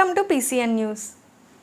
Welcome to PCN news.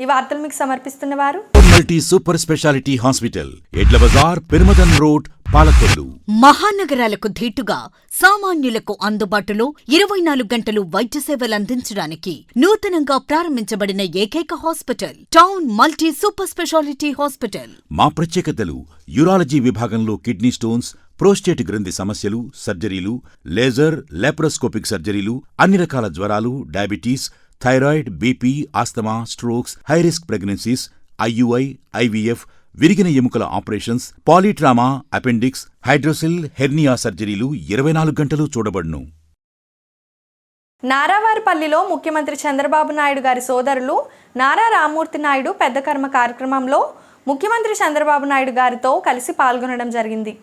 ఈ వార్తలు మీకు సమర్పిస్తున్న వారు మల్టీ సూపర్ స్పెషాలిటీ హాస్పిటల్, ఎడ్ల బజార్, పెరుమదన్ రోడ్, పాలకొల్లు. మహానగరాలకు ధీటుగా సామాన్యులకు అందుబాటులో 24 గంటలు వైద్య సేవలు అందించడానికి నూతనంగా ప్రారంభించబడిన ఏకైక hospital town multi super speciality hospital. మా ప్రత్యేకతలు: యూరాలజీ విభాగంలో కిడ్నీ స్టోన్స్, ప్రోస్టేట్ గ్రంథి సమస్యలు, సర్జరీలు, లేజర్, లాప్రోస్కోపిక్ సర్జరీలు, అన్ని రకాల జ్వరాలు, diabetes, thyroid, BP, asthma, strokes, high risk pregnancies, IUI, IVF, విరిగిన ఎముకల operations, polytrauma, appendix, hydrocele, hernia సర్జరీలు 24 గంటలు చూడబడును. నారావారిపల్లిలో ముఖ్యమంత్రి చంద్రబాబు నాయుడు గారి సోదరులు నారా రామ్మూర్తి నాయుడు పెద్ద కర్మ కార్యక్రమంలో ముఖ్యమంత్రి చంద్రబాబు నాయుడు గారితో కలిసి పాల్గొనడం జరిగింది.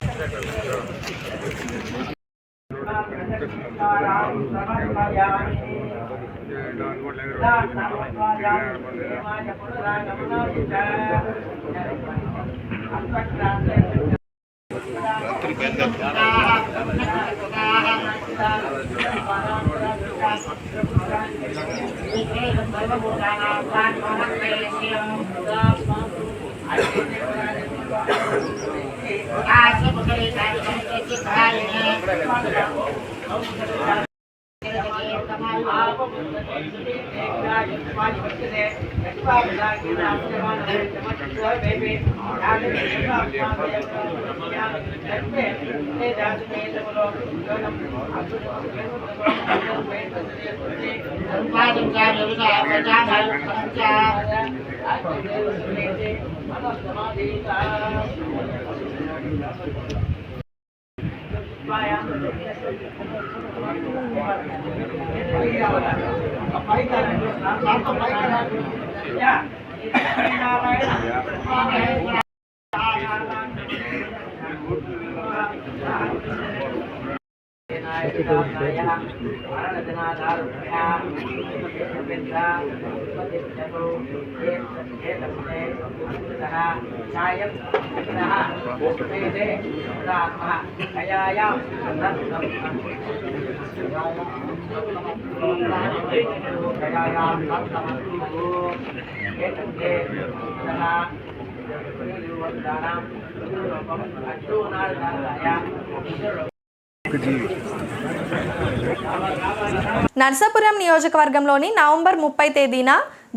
నర్సాపురం నియోజకవర్గంలోని నవంబర్ 30 తేదీన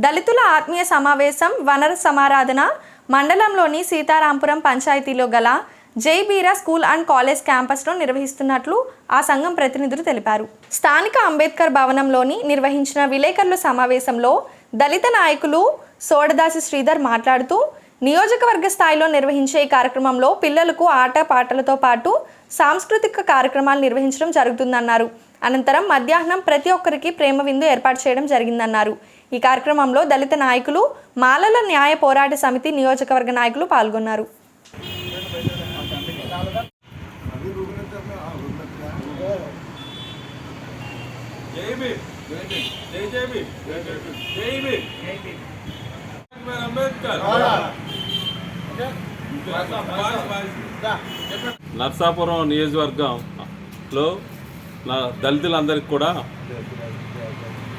దళితుల ఆత్మీయ సమావేశం వనర సమారాధన మండలంలోని సీతారాంపురం పంచాయతీలో గల జై బీరా స్కూల్ అండ్ కాలేజ్ క్యాంపస్లో నిర్వహిస్తున్నట్లు ఆ సంఘం ప్రతినిధులు తెలిపారు. స్థానిక అంబేద్కర్ భవనంలోని నిర్వహించిన విలేకరుల సమావేశంలో దళిత నాయకులు సోడదాసి శ్రీధర్ మాట్లాడుతూ నియోజకవర్గ స్థాయిలో నిర్వహించే ఈ కార్యక్రమంలో పిల్లలకు ఆట పాటలతో పాటు సాంస్కృతిక కార్యక్రమాలు నిర్వహించడం జరుగుతుందన్నారు. అనంతరం మధ్యాహ్నం ప్రతి ఒక్కరికి ప్రేమ విందు ఏర్పాటు చేయడం జరిగిందన్నారు. ఈ కార్యక్రమంలో దళిత నాయకులు, మాలల న్యాయ పోరాట సమితి నియోజకవర్గ నాయకులు పాల్గొన్నారు. నర్సాపురం నియోజకవర్గంలో దళితులందరికీ కూడా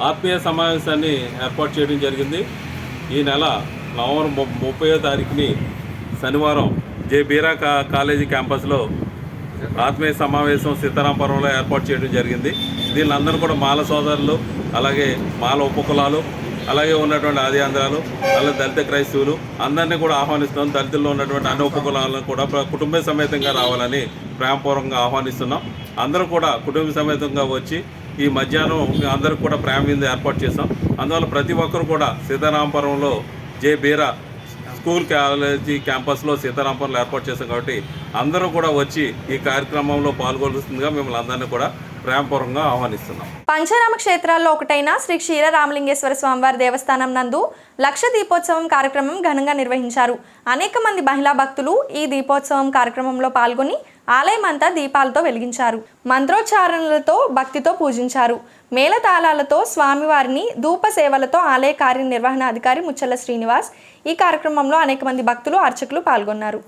ఆత్మీయ సమావేశాన్ని ఏర్పాటు చేయడం జరిగింది. ఈ నెల నవంబర్ 30వ తారీఖుని శనివారం జే బీరా కాలేజీ క్యాంపస్లో ఆత్మీయ సమావేశం సీతారాంపురంలో ఏర్పాటు చేయడం జరిగింది. దీనిలందరూ కూడా మాల సోదరులు, అలాగే మాల ఉపకులాలు, అలాగే ఉన్నటువంటి ఆది ఆంధ్రాలు, అలాగే దళిత క్రైస్తవులు అందరినీ కూడా ఆహ్వానిస్తున్నాం. దళితుల్లో ఉన్నటువంటి అన్ని ఉపకులాలను కూడా కుటుంబ సమేతంగా రావాలని ప్రేమపూర్వకంగా ఆహ్వానిస్తున్నాం. అందరూ కూడా కుటుంబ సమేతంగా వచ్చి ఈ మధ్యాహ్నం అందరికి కూడా ప్రేమ విందు ఏర్పాటు చేస్తాం. అందువల్ల ప్రతి ఒక్కరు కూడా సీతారాంపురంలో జే బీరా స్కూల్ కాలేజీ క్యాంపస్లో సీతారాంపురంలో ఏర్పాటు చేస్తాం. కాబట్టి అందరూ కూడా వచ్చి ఈ కార్యక్రమంలో పాల్గొలుస్తుందిగా మిమ్మల్ని అందరినీ కూడా ప్రేమపూర్వకంగా ఆహ్వానిస్తున్నాం. పంచరామ క్షేత్రాల్లో ఒకటైన శ్రీ క్షీరరామలింగేశ్వర స్వామివారి దేవస్థానం నందు లక్ష దీపోత్సవం కార్యక్రమం ఘనంగా నిర్వహించారు. అనేక మంది మహిళా భక్తులు ఈ దీపోత్సవం కార్యక్రమంలో పాల్గొని ఆలయమంతా దీపాలతో వెలిగించారు. మంత్రోచ్చారణలతో భక్తితో పూజించారు. మేళతాళాలతో స్వామివారిని ధూప సేవలతో ఆలయ కార్యనిర్వహణాధికారి ముచ్చల శ్రీనివాస్ ఈ కార్యక్రమంలో అనేక మంది భక్తులు, అర్చకులు పాల్గొన్నారు.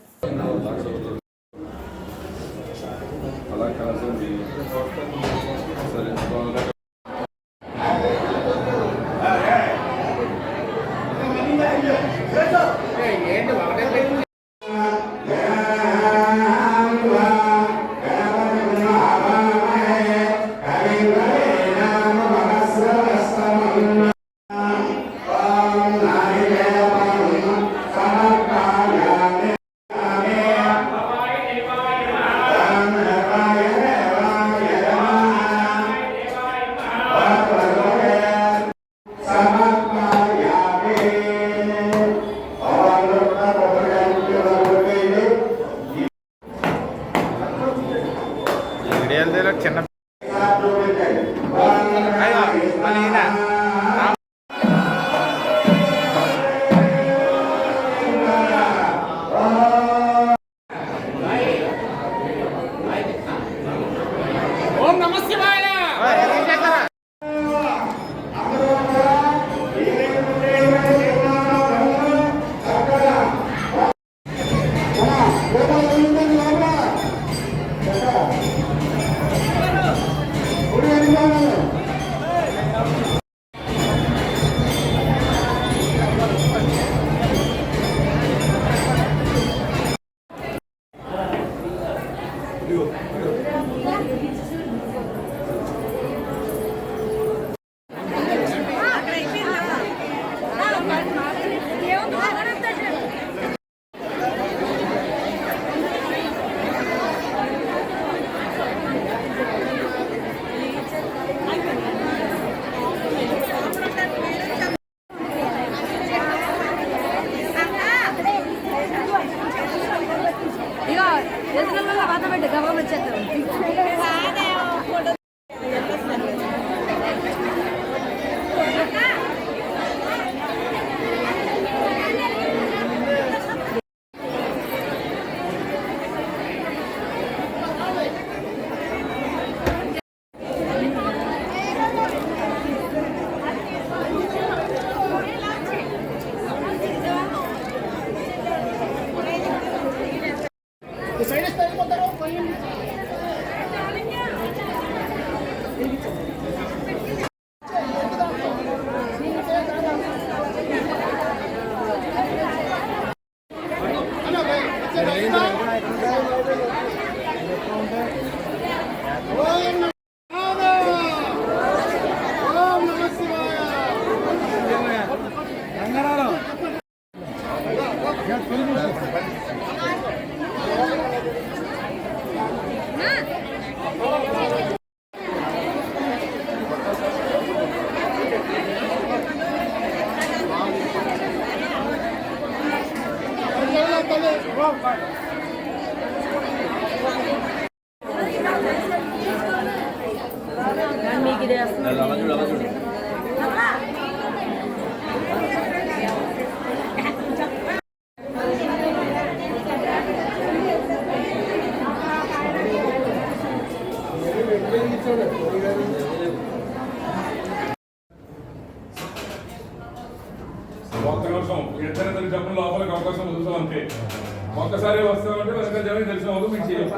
ఒక్క నిమిషం ఇద్దరు చెప్పిన లోపలికి అవకాశం వదులుతాం అంతే. ఒక్కసారి వస్తామంటే వెనక జనం తెలిసిన వాళ్ళు మీకు చేయాలి.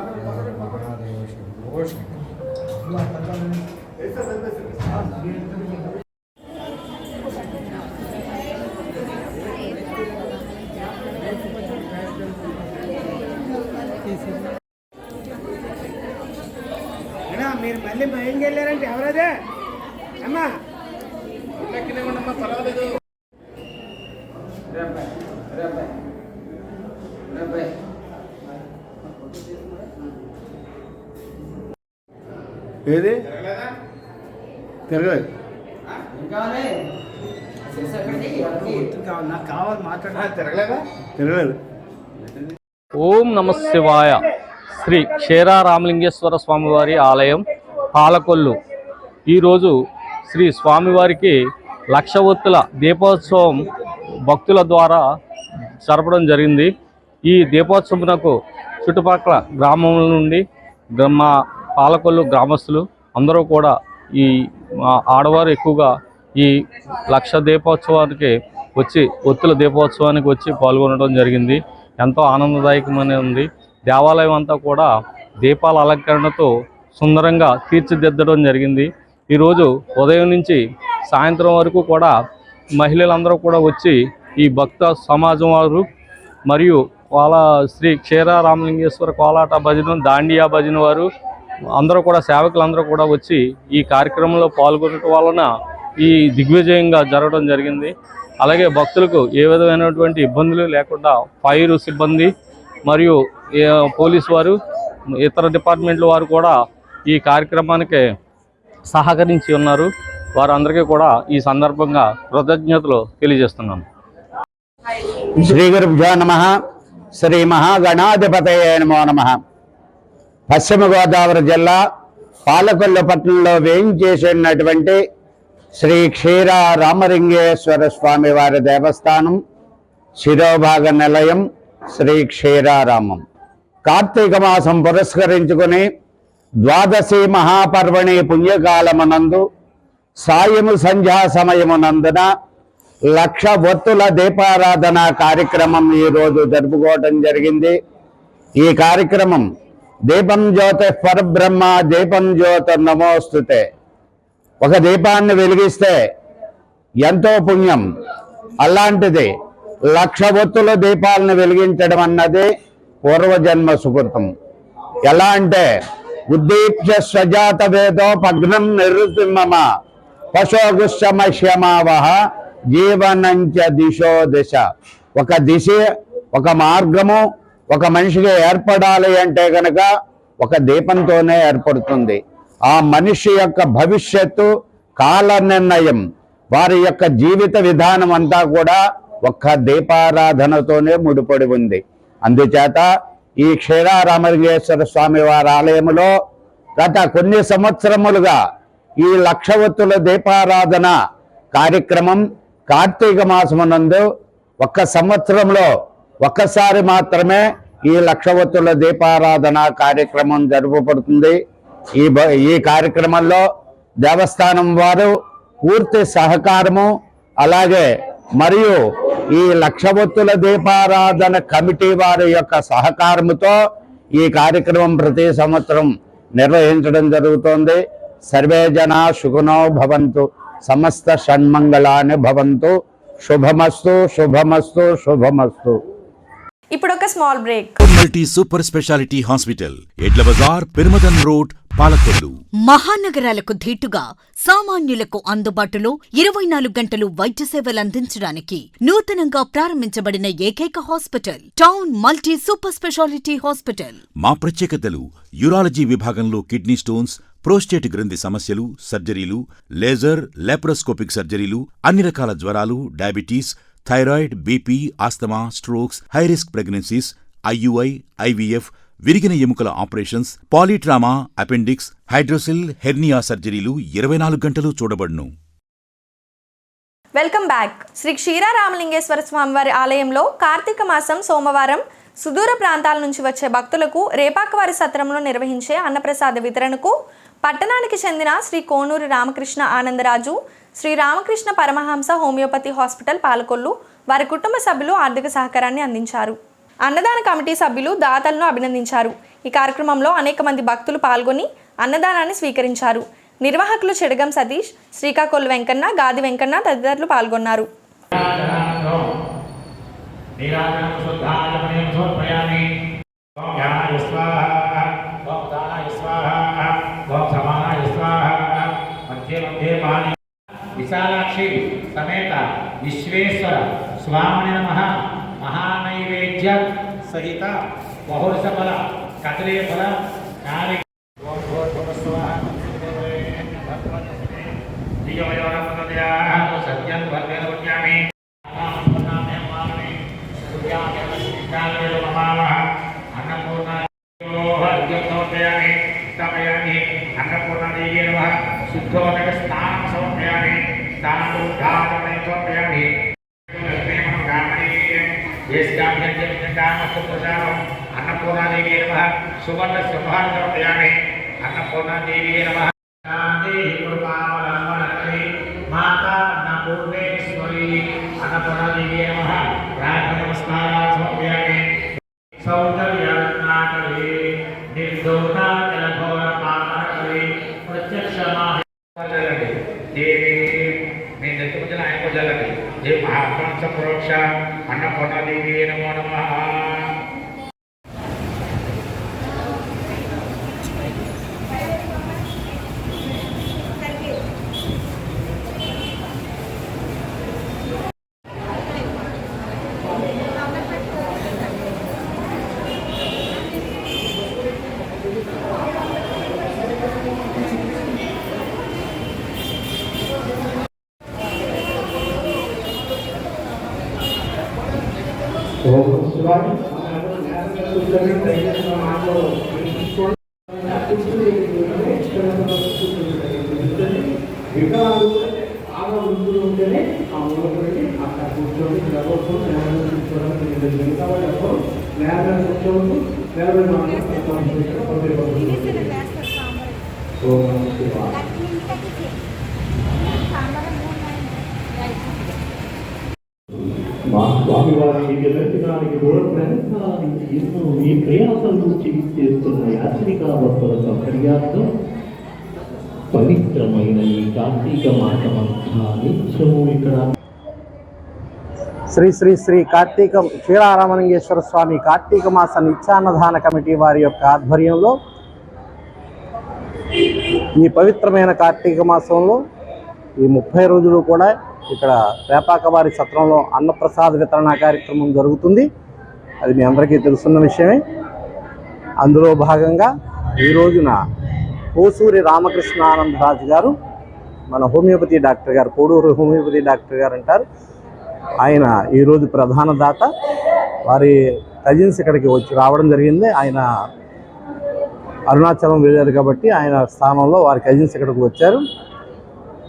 మీరు మళ్ళీ భయంకి వెళ్ళారంటే ఎవరదే అమ్మా పర్వాలేదు. ఏది తిరగలేదు నాకు కావాలి మాట్లాడ తిరగలేదా తిరగలేదు. ఓం నమ శివాయ. శ్రీ క్షీరారామలింగేశ్వర స్వామివారి ఆలయం పాలకొల్లు. ఈరోజు శ్రీ స్వామివారికి 1,00,000 ఒత్తుల దీపోత్సవం భక్తుల ద్వారా జరపడం జరిగింది. ఈ దీపోత్సవమునకు చుట్టుపక్కల గ్రామం నుండి మా పాలకొల్లు గ్రామస్తులు అందరూ కూడా ఈ ఆడవారు ఎక్కువగా ఈ 1,00,000 దీపోత్సవానికి వచ్చి ఒత్తుల దీపోత్సవానికి వచ్చి పాల్గొనడం జరిగింది. ఎంతో ఆనందదాయకమైన ఉంది. దేవాలయం అంతా కూడా దీపాల అలంకరణతో సుందరంగా తీర్చిదిద్దడం జరిగింది. ఈరోజు ఉదయం నుంచి సాయంత్రం వరకు కూడా మహిళలందరూ కూడా వచ్చి ఈ భక్త సమాజం వారు మరియు శ్రీ క్షీరారామలింగేశ్వర కోలాట భజన, దాండియా భజన వారు అందరూ కూడా సేవకులందరూ కూడా వచ్చి ఈ కార్యక్రమంలో పాల్గొనడం వలన ఈ దిగ్విజయంగా జరగడం జరిగింది. అలాగే భక్తులకు ఏ విధమైనటువంటి ఇబ్బందులు లేకుండా ఫైర్ సిబ్బంది మరియు పోలీసు వారు, ఇతర డిపార్ట్మెంట్ల వారు కూడా ఈ కార్యక్రమానికి సహకరించి ఉన్నారు. వారందరికీ కూడా ఈ సందర్భంగా కృతజ్ఞతలు తెలియజేస్తున్నాను. శ్రీ గురుభ్యో నమః. శ్రీ మహాగణాధిపతయే నమో నమః. పశ్చిమ గోదావరి జిల్లా పాలకొల్లు పట్టణంలో వేయించేసినటువంటి శ్రీ క్షీరారామలింగేశ్వర స్వామి వారి దేవస్థానం శిరోభాగ నిలయం శ్రీ క్షీరారామం. కార్తీక మాసం పురస్కరించుకుని ద్వాదశి మహాపర్వణి పుణ్యకాలమునందు సాయము సంధ్యా సమయమునందున 1,00,000 ఒత్తుల దీపారాధన కార్యక్రమం ఈరోజు జరుపుకోవటం జరిగింది. ఈ కార్యక్రమం దీపం జ్యోతి పరబ్రహ్మ దీపం జ్యోతి నమోస్తుతే. ఒక దీపాన్ని వెలిగిస్తే ఎంతో పుణ్యం. అలాంటిది 1,00,000 ఒత్తుల దీపాలను వెలిగించడం అన్నది పూర్వజన్మ సుకృతం. ఎలా అంటే ఉద్దీప్య స్వజాత వేదో పగ్నం నిరుతిమమ పశోగుశ్చమశ్యమావహ జీవనంచ దిశో దిశ. ఒక దిశ, ఒక మార్గము ఒక మనిషికి ఏర్పడాలి అంటే కనుక ఒక దీపంతోనే ఏర్పడుతుంది. ఆ మనిషి యొక్క భవిష్యత్తు, కాల నిర్ణయం, వారి యొక్క జీవిత విధానం అంతా కూడా ఒక్క దీపారాధనతోనే ముడిపడి ఉంది. అందుచేత ఈ క్షీరారామలింగేశ్వర స్వామి వారి ఆలయంలో గత కొన్ని సంవత్సరములుగా ఈ 1,00,000 ఒత్తుల దీపారాధన కార్యక్రమం కార్తీక మాసమునందు ఒక్క సంవత్సరంలో ఒక్కసారి మాత్రమే ఈ 1,00,000 ఒత్తుల దీపారాధన కార్యక్రమం జరుపబడుతుంది. ఈ కార్యక్రమంలో దేవస్థానం వారు పూర్తి సహకారము, అలాగే మరియు ఈ 1,00,000 ఒత్తుల దీపారాధన కమిటీ వారి యొక్క సహకారముతో ఈ కార్యక్రమం ప్రతి సంవత్సరం నిర్వహించడం జరుగుతోంది. సర్వే జనా సుఖినో భవంతు, సమస్త షణ్మంగళాని భవంతు. శుభమస్తు శుభమస్తు శుభమస్తు. ఇప్పుడు ఒక small break. Multi super speciality hospital, ఎడ్ల బజార్, పెరుమదన్ రోడ్, పాలకొల్లు. మహానగరాలకు ధీటుగా సామాన్యులకు అందుబాటులో 24 గంటలు వైద్య సేవలందించడానికి నూతనంగా ప్రారంభించబడిన ఏకైక hospital town multi super speciality hospital. మా ప్రత్యేకతలు: యూరాలజీ విభాగంలో కిడ్నీ స్టోన్స్, ప్రోస్టేట్ గ్రంథి సమస్యలు, సర్జరీలు, లేజర్, లాప్రోస్కోపిక్ సర్జరీలు, అన్ని రకాల జ్వరాలు, diabetes, thyroid, BP, asthma, strokes, high risk pregnancies, IUI, IVF, విరిగిన ఎముకల operations, polytrauma, appendix, hydrocele, hernia సర్జరీలు 24 గంటలు చూడబడును. Welcome back. శ్రీ క్షీరారామలింగేశ్వర స్వామివారి ఆలయంలో కార్తీక మాసం సోమవారం సుదూర ప్రాంతాల నుంచి వచ్చే భక్తులకు రేపాకవారి సత్రంలో నిర్వహించే అన్నప్రసాద వితరణకు పట్టణానికి చెందిన శ్రీ కోనూరి రామకృష్ణ ఆనందరాజు, శ్రీ రామకృష్ణ పరమహంస హోమియోపతి హాస్పిటల్ పాలకొల్లు వారి కుటుంబ సభ్యులు ఆర్థిక సహకారాన్ని అందించారు. అన్నదాన కమిటీ సభ్యులు దాతలను అభినందించారు. ఈ కార్యక్రమంలో అనేక మంది భక్తులు పాల్గొని అన్నదానాన్ని స్వీకరించారు. నిర్వాహకులు చెడగం సతీష్, శ్రీకాకుళం వెంకన్న, గాది వెంకన్న తదితరులు పాల్గొన్నారు. విశాలాక్షి సమేత విశ్వేశ్వర స్వామిని నమః. మహానైవేద్య సహిత బహుళసఫల కదలే ఫల నారి సత్యం వర్గమి అన్నపూర్ణామి అన్నపూర్ణాదేవి నమః. శుద్ధోదక స్నానం సమర్పయామి. స్నానోద్ఘాటనం సమర్పయామి. అన్నపూర్ణాదేవి నమః. సువర్ణ సింహాన్ని సమర్పయామి. అన్నపూర్ణాదేవి నమః. మాతా అన్నపూర్ణేశ్వరి అన్నపూర్ణాదేవి నమః. రాజ నమస్కారాలు సమర్పయామి. సౌందర్యరత్నాకరి నిర్దోష జలఘోర పాపనకరి ప్రత్యక్ష దేవి మీ నెత్తుమధ్యన ఆయన జల్లకి దేవి మహాత్మాంస ప్రోక్ష అన్నపూర్ణాదేవి నమో నమః. మా స్వామివారి దర్శనానికి దూర ప్రయత్నానికి ఎన్నో ఈ ప్రయాసం నుంచి చేస్తున్న యాత్రికా భక్తుల సౌకర్యార్థం పవిత్రమైన ఈ కార్తీక మాసమంతా నిత్యము ఇక్కడ శ్రీ శ్రీ శ్రీ క్షీరారామలింగేశ్వర స్వామి కార్తీక మాస నిత్యాన్నదాన కమిటీ వారి యొక్క ఆధ్వర్యంలో ఈ పవిత్రమైన కార్తీక మాసంలో ఈ 30 రోజులు కూడా ఇక్కడ రేపాకవారి సత్రంలో అన్నప్రసాద వితరణ కార్యక్రమం జరుగుతుంది. అది మీ అందరికీ తెలుసున్న విషయమే. అందులో భాగంగా ఈ రోజున కోసూరి రామకృష్ణ ఆనందరాజు గారు, మన హోమియోపతి డాక్టర్ గారు, కోడూరు హోమియోపతి డాక్టర్ గారు అంటారు, ఆయన ఈరోజు ప్రధాన దాత. వారి కజిన్స్ ఇక్కడికి రావడం జరిగింది. ఆయన అరుణాచలం వెళ్ళారు కాబట్టి ఆయన స్థానంలో వారి కజిన్స్ ఇక్కడికి వచ్చారు.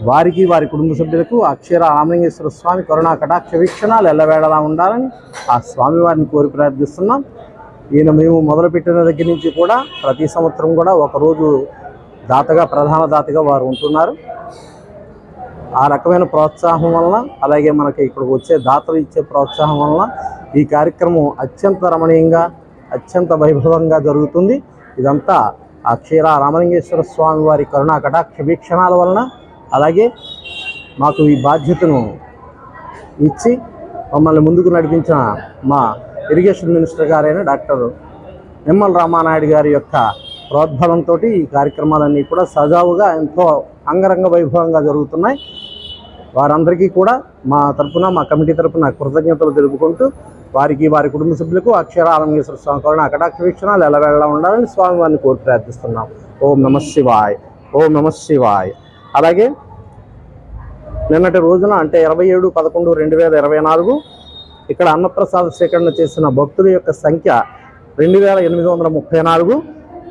వారికి వారి కుటుంబ సభ్యులకు క్షీరారామలింగేశ్వర స్వామి కరుణా కటాక్ష వీక్షణాలు ఎల్లవేళలా ఉండాలని ఆ స్వామివారిని కోరి ప్రార్థిస్తున్నాం. ఈయన మేము మొదలుపెట్టిన దగ్గర నుంచి కూడా ప్రతి సంవత్సరం కూడా ఒకరోజు దాతగా, ప్రధాన దాతగా వారు ఉంటున్నారు. ఆ రకమైన ప్రోత్సాహం వలన, అలాగే మనకి ఇక్కడికి వచ్చే దాతలు ఇచ్చే ప్రోత్సాహం వలన ఈ కార్యక్రమం అత్యంత రమణీయంగా, అత్యంత వైభవంగా జరుగుతుంది. ఇదంతా క్షీరారామలింగేశ్వర స్వామి వారి కరుణా కటాక్ష వీక్షణాల వలన, అలాగే మాకు ఈ బాధ్యతను ఇచ్చి మమ్మల్ని ముందుకు నడిపించిన మా ఇరిగేషన్ మినిస్టర్ గారైన డాక్టర్ నిమ్మల రామానాయుడు గారి యొక్క ప్రోద్బలంతో ఈ కార్యక్రమాలన్నీ కూడా సజావుగా ఎంతో అంగరంగ వైభవంగా జరుగుతున్నాయి. వారందరికీ కూడా మా తరపున, మా కమిటీ తరపున కృతజ్ఞతలు తెలుపుకుంటూ వారికి, వారి కుటుంబ సభ్యులకు క్షీరారామలింగేశ్వర స్వామి కరుణా కటాక్ష వీక్షణాలు ఎల్లవేళలా ఉండాలని స్వామివారిని కోరి ప్రార్థిస్తున్నాం. ఓం నమః శివాయ్, ఓం నమః శివాయ్. అలాగే నిన్నటి రోజున అంటే 27/11/2024 ఇక్కడ అన్నప్రసాద స్వీకరణ చేసిన భక్తుల యొక్క సంఖ్య 2834.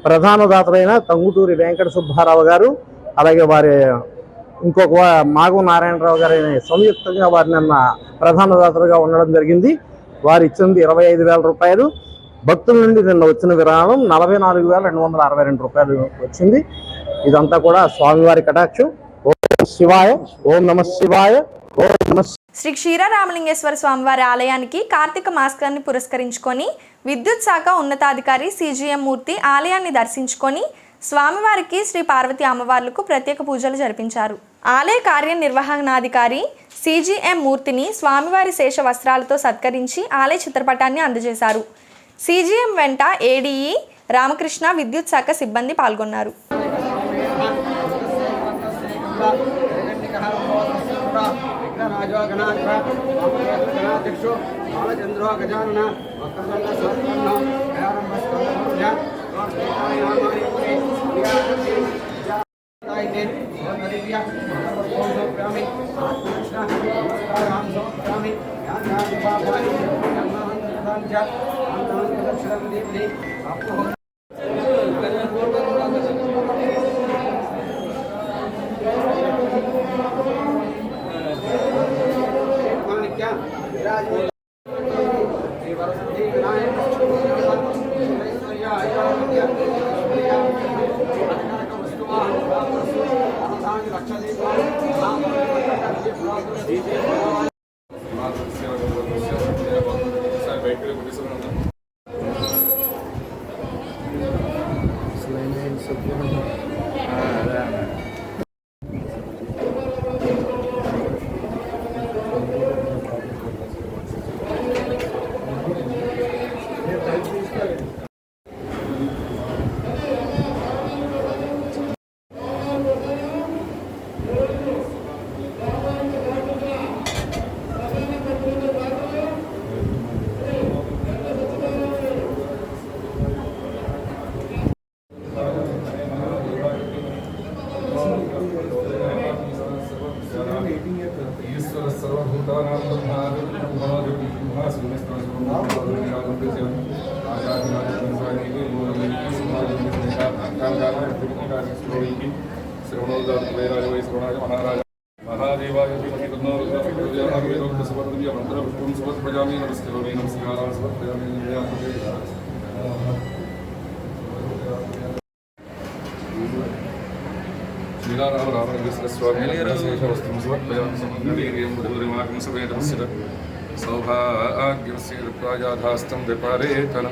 ప్రధానదాతలైన తంగుటూరి వెంకట సుబ్బారావు గారు అలాగే వారి ఇంకొక మాగం నారాయణరావు గారి సంయుక్తంగా వారి నిన్న ప్రధానదాతలుగా ఉండడం జరిగింది. వారు ఇచ్చింది 25,000 రూపాయలు. భక్తుల నుండి నిన్న వచ్చిన విరాళం 44,262 రూపాయలు వచ్చింది. ఇదంతా కూడా స్వామివారి కటాక్షం. ఓం శివాయ, ఓం నమ శివాయ, ఓం నమ. శ్రీ క్షీరరామలింగేశ్వర స్వామివారి ఆలయానికి కార్తీక మాసాన్ని పురస్కరించుకొని విద్యుత్ శాఖ ఉన్నతాధికారి సిజిఎం మూర్తి ఆలయాన్ని దర్శించుకొని స్వామివారికి శ్రీ పార్వతి అమ్మవార్లకు ప్రత్యేక పూజలు జరిపించారు. ఆలయ కార్యనిర్వహణాధికారి సిజిఎం మూర్తిని స్వామివారి శేష వస్త్రాలతో సత్కరించి ఆలయ చిత్రపటాన్ని అందజేశారు. సిజిఎం వెంట ఏడీఈ రామకృష్ణ, విద్యుత్ శాఖ సిబ్బంది పాల్గొన్నారు. శ్రీరామ రామలింగేశ్వర స్వామి సౌభాగ్యస్తం విపరేతన.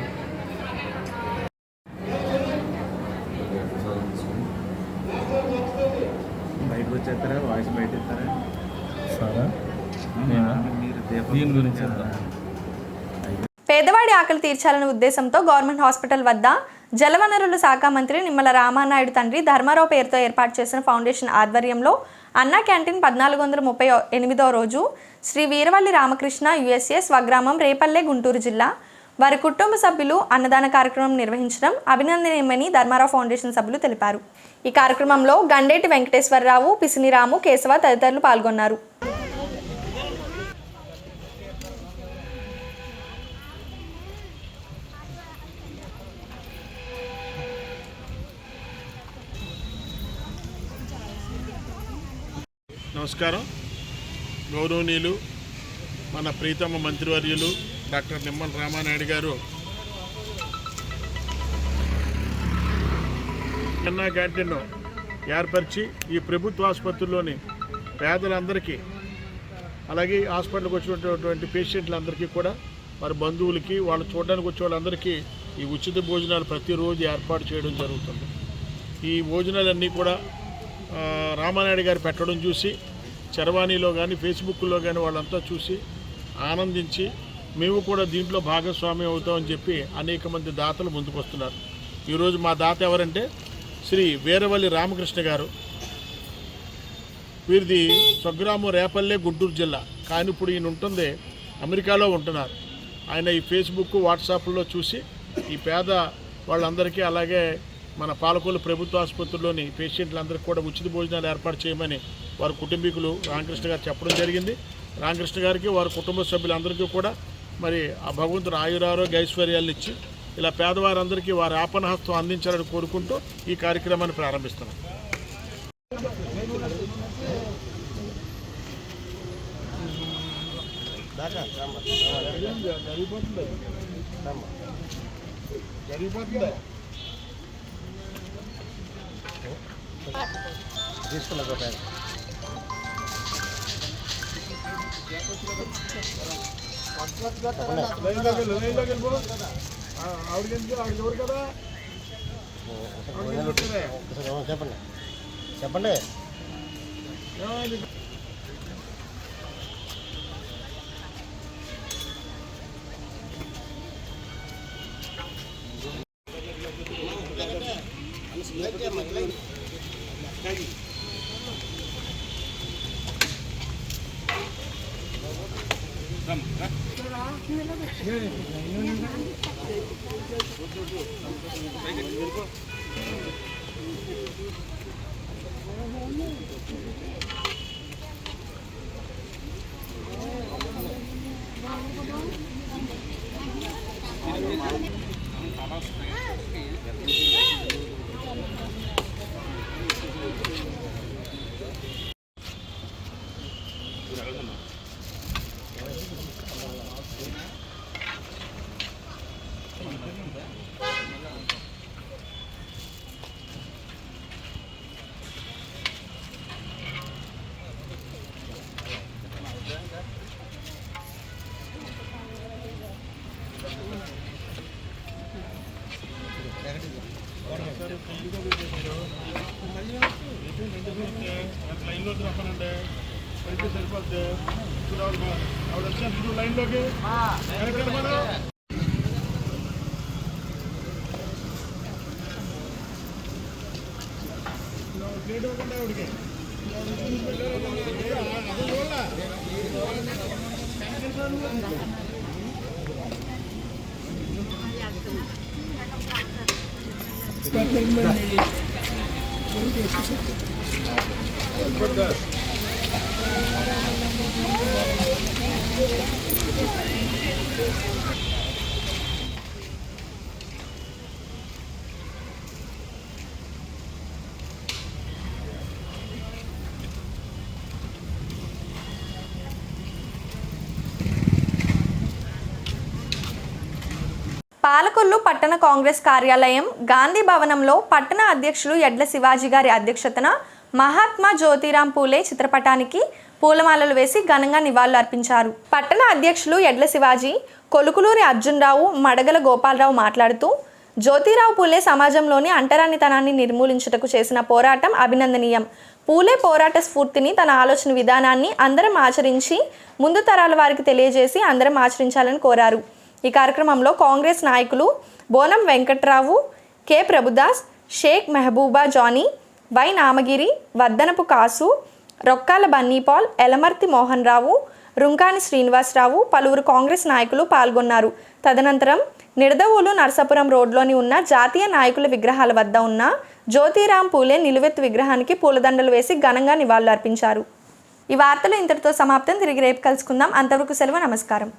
బయటకు వచ్చేస్తారా, వాయిస్ బయట ఇస్తారా సారా? దీని గురించి పేదవాడి ఆకలి తీర్చాలనే ఉద్దేశంతో గవర్నమెంట్ హాస్పిటల్ వద్ద జలవనరుల శాఖ మంత్రి నిమ్మల రామానాయుడు తండ్రి ధర్మారావు పేరుతో ఏర్పాటు చేసిన ఫౌండేషన్ ఆధ్వర్యంలో అన్నా క్యాంటీన్ 1438వ రోజు శ్రీ వీరవల్లి రామకృష్ణ యుఎస్ఏ స్వగ్రామం రేపల్లె, గుంటూరు జిల్లా వారి కుటుంబ సభ్యులు అన్నదాన కార్యక్రమం నిర్వహించడం అభినందనీయమని ధర్మారావు ఫౌండేషన్ సభ్యులు తెలిపారు. ఈ కార్యక్రమంలో గండేటి వెంకటేశ్వరరావు, పిసినిరాము, కేశవ తదితరులు పాల్గొన్నారు. నమస్కారం. గౌరవనీయులు మన ప్రీతమ మంత్రివర్యులు డాక్టర్ నిమ్మల రామానాయుడు గారు అన్నా క్యాంటీన్ను ఏర్పరిచి ఈ ప్రభుత్వ ఆసుపత్రుల్లోని పేదలందరికీ అలాగే హాస్పిటల్కి వచ్చినటువంటి పేషెంట్లందరికీ కూడా వారి బంధువులకి వాళ్ళు చూడడానికి వచ్చే వాళ్ళందరికీ ఈ ఉచిత భోజనాలు ప్రతిరోజు ఏర్పాటు చేయడం జరుగుతుంది. ఈ భోజనాలన్నీ కూడా రామానాయుడు గారు పెట్టడం చూసి చరవాణిలో కానీ ఫేస్బుక్లో కానీ వాళ్ళంతా చూసి ఆనందించి మేము కూడా దీంట్లో భాగస్వామ్యం అవుతామని చెప్పి అనేక మంది దాతలు ముందుకు వస్తున్నారు. ఈరోజు మా దాత ఎవరంటే శ్రీ వీరవల్లి రామకృష్ణ గారు. వీరిది స్వగ్రామం రేపల్లె, గుంటూరు జిల్లా. కానీ ఇప్పుడు ఈయన ఉంటుంది అమెరికాలో ఉంటున్నారు. ఆయన ఈ ఫేస్బుక్, వాట్సాప్లో చూసి ఈ పేద వాళ్ళందరికీ అలాగే మన పాలకొల్లు ప్రభుత్వ ఆసుపత్రిలోని పేషెంట్లందరికీ కూడా ఉచిత భోజనాలు ఏర్పాటు చేయమని వారి కుటుంబీకులు రామకృష్ణ గారు చెప్పడం జరిగింది. రామకృష్ణ గారికి వారి కుటుంబ సభ్యులందరికీ కూడా మరి ఆ భగవంతుడు ఆయురారోగ్య ఐశ్వర్యాలు ఇచ్చి ఇలా పేదవారందరికీ వారి ఆపన్నహస్తం అందించాలని కోరుకుంటూ ఈ కార్యక్రమాన్ని ప్రారంభిస్తున్నాం. జరిగిపోతుంది ఆవిడకి ఎవరు కదా చెప్పండి. లైన్లోకి రమ్మనండి, అయితే సరిపోద్ది. ఆవిడ వచ్చేసి లైన్లోకి ప్లేట్ ఇవ్వకుండా ఆవిడకి పాలకొల్లు పట్టణ కాంగ్రెస్ కార్యాలయం గాంధీ భవనంలో పట్టణ అధ్యక్షులు యడ్ల శివాజీ గారి అధ్యక్షతన మహాత్మా జ్యోతిరాం పూలే చిత్రపటానికి పూలమాలలు వేసి ఘనంగా నివాళులు అర్పించారు. పట్టణ అధ్యక్షులు యడ్ల శివాజీ, కొలుకులూరి అర్జున్రావు, మడగల గోపాలరావు మాట్లాడుతూ జ్యోతిరావు పూలే సమాజంలోని అంటరానితనాన్ని నిర్మూలించుటకు చేసిన పోరాటం అభినందనీయం. పూలే పోరాట స్ఫూర్తిని, తన ఆలోచన విధానాన్ని అందరం ఆచరించి ముందు తరాల వారికి తెలియజేసి అందరం ఆచరించాలని కోరారు. ఈ కార్యక్రమంలో కాంగ్రెస్ నాయకులు బోనం వెంకట్రావు, కె ప్రభుదాస్, షేక్ మెహబూబా జానీ, వై నామగిరి, వద్దనపు కాసు, రొక్కాల బన్నీపాల్, ఎలమర్తి మోహన్ రావు, రుంకాని శ్రీనివాసరావు, పలువురు కాంగ్రెస్ నాయకులు పాల్గొన్నారు. తదనంతరం నిడదవోలు నరసాపురం రోడ్లోని ఉన్న జాతీయ నాయకుల విగ్రహాల వద్ద ఉన్న జ్యోతిరాం పూలే నిలువెత్తు విగ్రహానికి పూలదండలు వేసి ఘనంగా నివాళులు అర్పించారు. ఈ వార్తలు ఇంతటితో సమాప్తం. తిరిగి రేపు కలుసుకుందాం. అంతవరకు సెలవు. నమస్కారం.